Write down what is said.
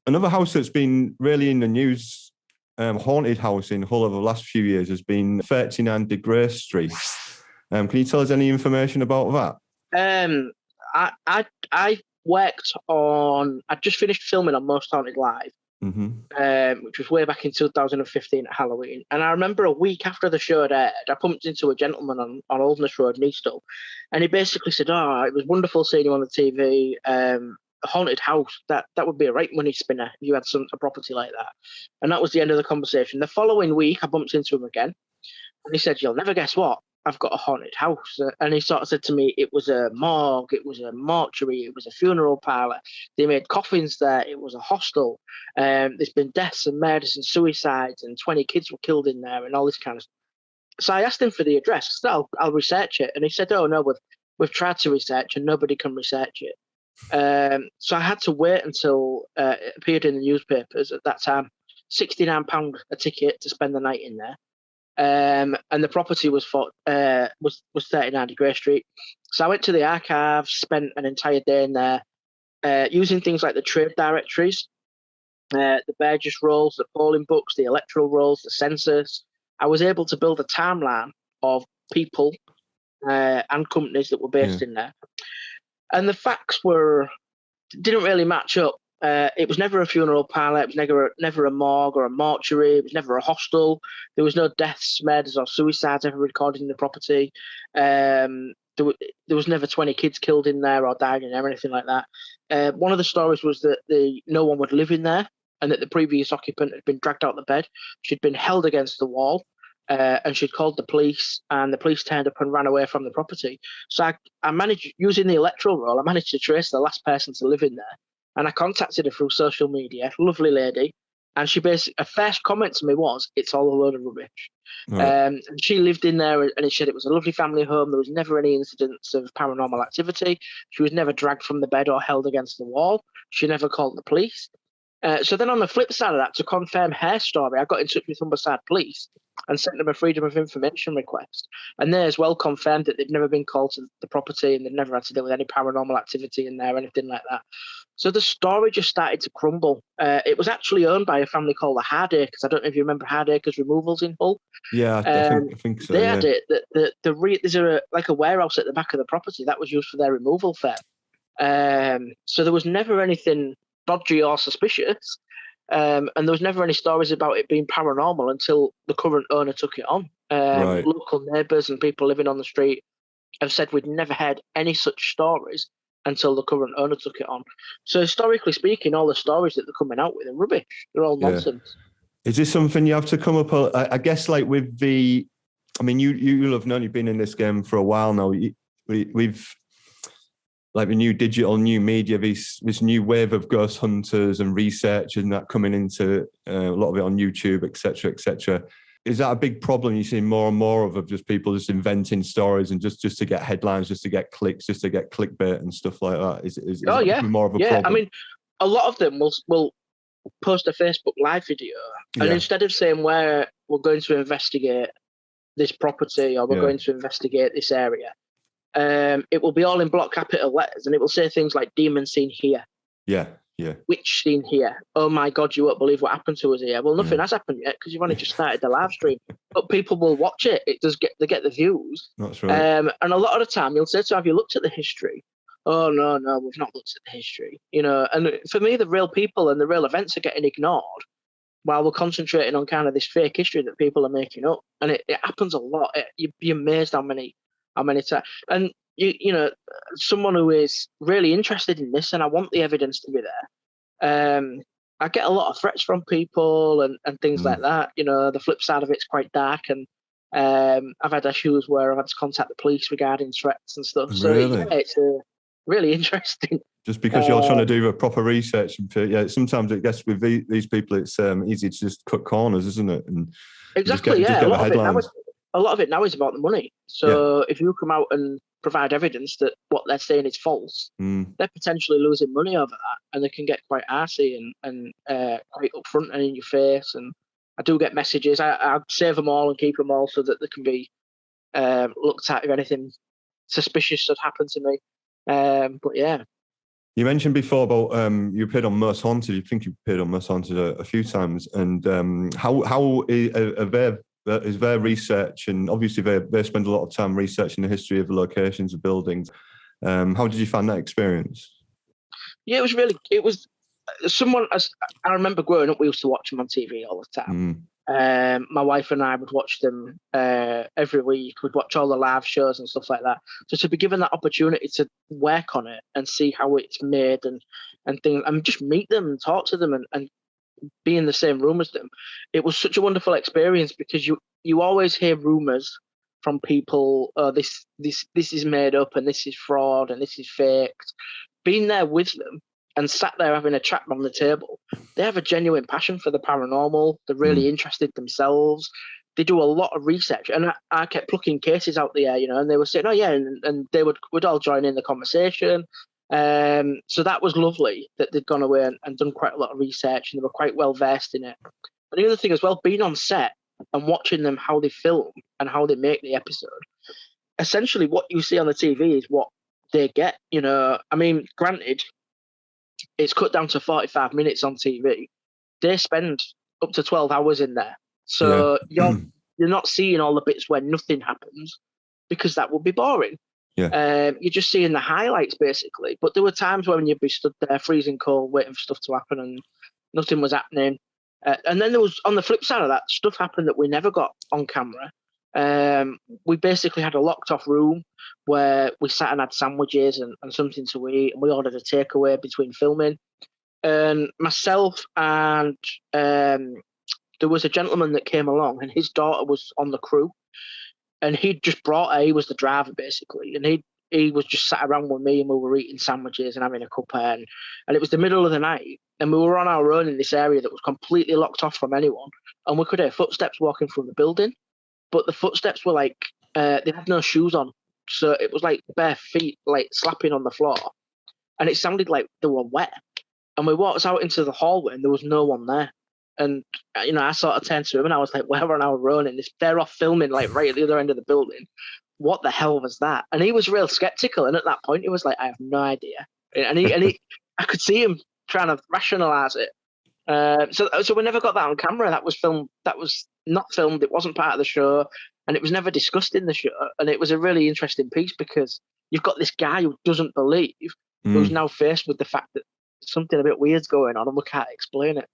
Another house that's been really in the news, haunted house in Hull over the last few years, has been 39 De Grace Street. Can you tell us any information about that? I worked on. I just finished filming on Most Haunted Live, which was way back in 2015 at Halloween. And I remember a week after the show had aired, I bumped into a gentleman on Oldness Road in Eastall, and he basically said, "Oh, it was wonderful seeing you on the TV. A haunted house, that would be a right money spinner if you had a property like that." And that was the end of the conversation. The following week, I bumped into him again, and he said, "You'll never guess what? I've got a haunted house." And he sort of said to me, it was a morgue, it was a mortuary, it was a funeral parlour. They made coffins there. It was a hostel. There's been deaths and murders and suicides, and 20 kids were killed in there, and all this kind of stuff. So I asked him for the address. I said, I'll research it. And he said, "Oh no, we've tried to research and nobody can research it." So I had to wait until it appeared in the newspapers at that time. £69 a ticket to spend the night in there. And the property was 39 De Grace Street. So I went to the archives, spent an entire day in there, using things like the trade directories, the Burgess rolls, the polling books, the electoral rolls, the census. I was able to build a timeline of people and companies that were based in there. And the facts didn't really match up. It was never a funeral parlour. It was never a morgue or a mortuary. It was never a hostel. There was no deaths, murders, or suicides ever recorded in the property. There was never 20 kids killed in there or died in there or anything like that. One of the stories was that no one would live in there, and that the previous occupant had been dragged out the bed. She'd been held against the wall, and she'd called the police, and the police turned up and ran away from the property. So I managed, using the electoral roll, I managed to trace the last person to live in there. And I contacted her through social media, lovely lady. And she basically, her first comment to me was, "It's all a load of rubbish." Right. And she lived in there, and she said it was a lovely family home. There was never any incidents of paranormal activity. She was never dragged from the bed or held against the wall. She never called the police. So then on the flip side of that, to confirm her story, I got in touch with Humberside Police and sent them a Freedom of Information request. And they as well confirmed that they'd never been called to the property and they'd never had to deal with any paranormal activity in there or anything like that. So the story just started to crumble. It was actually owned by a family called the Hardacres. I don't know if you remember Hardacres Removals in Hull. Yeah, I think so. They had it. There's a warehouse at the back of the property that was used for their removal firm. So there was never anything dodgy or suspicious, and there was never any stories about it being paranormal until the current owner took it on. Right. Local neighbours and people living on the street have said we'd never heard any such stories until the current owner took it on. So historically speaking, all the stories that they're coming out with are rubbish. They're all nonsense. Is this something you have to come up, I guess, like with the, I mean, you'll have known, you've been in this game for a while now. We've, like the new digital, new media, this new wave of ghost hunters and research and that coming into a lot of it on YouTube, etc., etc. Is that a big problem you see more and more of just people just inventing stories and just to get headlines, just to get clicks, just to get clickbait and stuff like that? Is more of a problem? I mean, a lot of them will post a Facebook Live video, and instead of saying we're going to investigate this property or we're going to investigate this area, it will be all in block capital letters, and it will say things like "demon seen here." Yeah. Witch seen here. Oh my God, you won't believe what happened to us here. Well, nothing has happened yet because you've only just started the live stream. But people will watch it. They get the views. That's right. And a lot of the time, you'll say to, "Have you looked at the history?" "Oh no, we've not looked at the history." And for me, the real people and the real events are getting ignored while we're concentrating on kind of this fake history that people are making up. And it happens a lot. You'd be amazed how many times. And someone who is really interested in this, and I want the evidence to be there. I get a lot of threats from people and things like that. The flip side of it's quite dark, and I've had issues where I've had to contact the police regarding threats and stuff. So really? It's really interesting. Just because you're trying to do the proper research, and sometimes I guess with these people, it's easy to just cut corners, isn't it? And exactly, just get the headlines. A lot of it now is about the money. So if you come out and provide evidence that what they're saying is false, they're potentially losing money over that, and they can get quite arsey and quite upfront and in your face. And I do get messages. I save them all and keep them all so that they can be looked at if anything suspicious had happened to me. But yeah. You mentioned before about you appeared on Most Haunted. You think you appeared on Most Haunted a few times, and how is their research, and obviously they spend a lot of time researching the history of the locations of buildings. How did you find that experience? Yeah, it was someone, as I remember growing up, we used to watch them on TV all the time. My wife and I would watch them every week. We'd watch all the live shows and stuff like that. So to be given that opportunity to work on it and see how it's made and things, and just meet them and talk to them and be in the same room as them, it was such a wonderful experience, because you always hear rumors from people, oh, this is made up and this is fraud and this is faked. Being there with them and sat there having a chat around the table, they have a genuine passion for the paranormal. They're really interested themselves. They do a lot of research, and I kept plucking cases out the air, and they were saying, "Oh yeah," and they would all join in the conversation. So that was lovely that they'd gone away and done quite a lot of research, and they were quite well versed in it. But the other thing as well, being on set and watching them, how they film and how they make the episode. Essentially, what you see on the TV is what they get. I mean, granted, it's cut down to 45 minutes on TV. They spend up to 12 hours in there. So you're not seeing all the bits where nothing happens, because that would be boring. Yeah. You're just seeing the highlights, basically. But there were times when you'd be stood there freezing cold, waiting for stuff to happen, and nothing was happening. And then there was, on the flip side of that, stuff happened that we never got on camera. We basically had a locked off room where we sat and had sandwiches and something to eat, and we ordered a takeaway between filming. And myself and there was a gentleman that came along, and his daughter was on the crew, and he'd just brought her. He was the driver, basically, and he was just sat around with me, and we were eating sandwiches and having a cuppa, and it was the middle of the night, and we were on our own in this area that was completely locked off from anyone, and we could hear footsteps walking through the building. But the footsteps were like, they had no shoes on. So it was like bare feet, like slapping on the floor. And it sounded like they were wet. And we walked out into the hallway and there was no one there. And, I sort of turned to him and I was like, we're on our own and they're off filming like right at the other end of the building. What the hell was that? And he was real skeptical. And at that point, he was like, I have no idea. And he I could see him trying to rationalize it. So we never got that on camera. That was filmed. That was not filmed. It wasn't part of the show, and it was never discussed in the show. And it was a really interesting piece, because you've got this guy who doesn't believe, who's now faced with the fact that something a bit weird's going on, and we can't explain it.